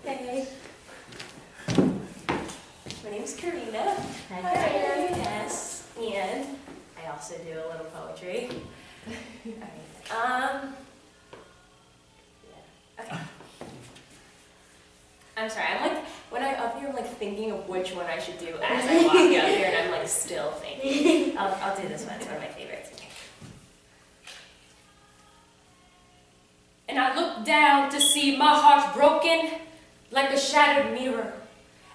Hey. My name's Karina. Hi, Karina. Yes. And I also do a little poetry. Alright. Yeah. Okay. I'm sorry, I'm like, when I'm up here, I'm like thinking of which one I should do as I walk up here, and I'm like still thinking. I'll do this one, it's one of my favorites. Okay. And I looked down to see my heart broken like a shattered mirror.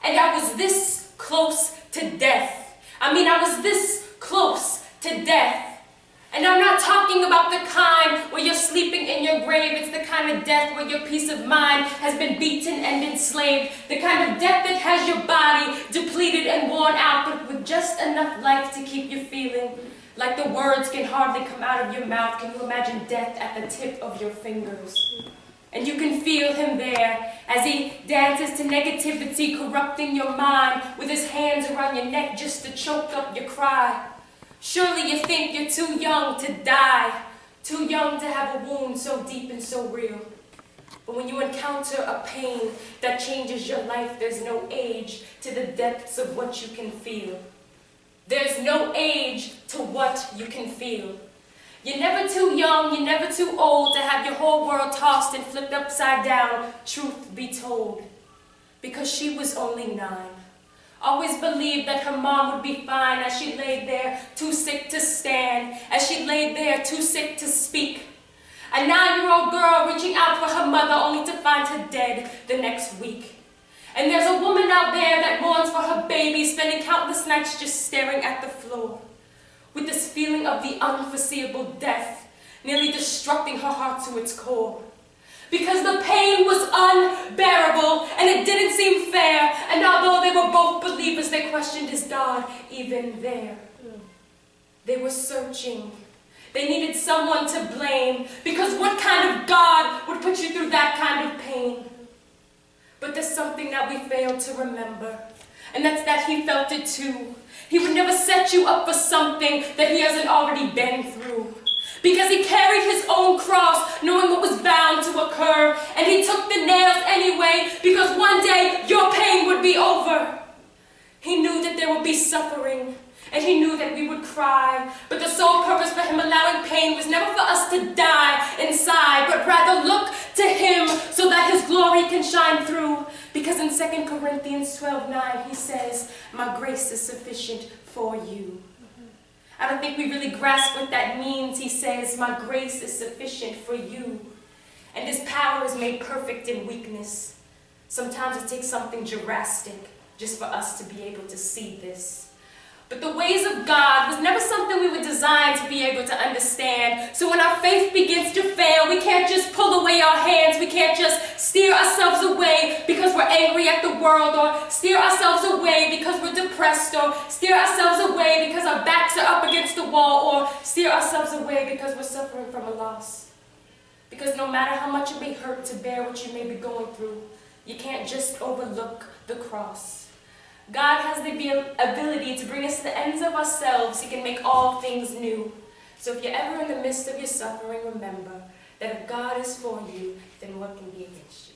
And I was this close to death. I was this close to death. And I'm not talking about the kind where you're sleeping in your grave. It's the kind of death where your peace of mind has been beaten and enslaved. The kind of death that has your body depleted and worn out, but with just enough life to keep you feeling like the words can hardly come out of your mouth. Can you imagine death at the tip of your fingers? And you can feel him there as he dances to negativity, corrupting your mind with his hands around your neck just to choke up your cry. Surely you think you're too young to die, too young to have a wound so deep and so real. But when you encounter a pain that changes your life, there's no age to the depths of what you can feel. There's no age to what you can feel. You're never too young, you're never too old to have your whole world tossed and flipped upside down, truth be told. Because she was only 9. Always believed that her mom would be fine as she laid there, too sick to stand, as she laid there, too sick to speak. A 9-year-old girl reaching out for her mother only to find her dead the next week. And there's a woman out there that mourns for her baby, spending countless nights just staring at the floor, with this feeling of the unforeseeable death, nearly destructing her heart to its core. Because the pain was unbearable, and it didn't seem fair, and although they were both believers, they questioned, is God even there? They were searching. They needed someone to blame, because what kind of God would put you through that kind of pain? But there's something that we fail to remember, and that's that he felt it too. He would never set you up for something that he hasn't already been through. Because he carried his own cross, knowing what was bound to occur, and he took the nails anyway, because one day your pain would be over. He knew that there would be suffering, and he knew that we would cry, but the sole purpose for him allowing pain was never for us to die inside, but rather look to him so that his glory can shine through. Because in 2 Corinthians 12:9, he says, my grace is sufficient for you. I don't think we really grasp what that means. He says, my grace is sufficient for you. And his power is made perfect in weakness. Sometimes it takes something drastic just for us to be able to see this. But the ways of God was never something we were designed to be able to understand. So when our faith begins to fail, we can't just pull away our hands. We can't just steer ourselves away because we're angry at the world, or steer ourselves away because we're depressed, or steer ourselves away because our backs are up against the wall, or steer ourselves away because we're suffering from a loss. Because no matter how much it may hurt to bear what you may be going through, you can't just overlook the cross. God has the ability to bring us to the ends of ourselves. He can make all things new. So if you're ever in the midst of your suffering, remember that if God is for you, then what can be against you?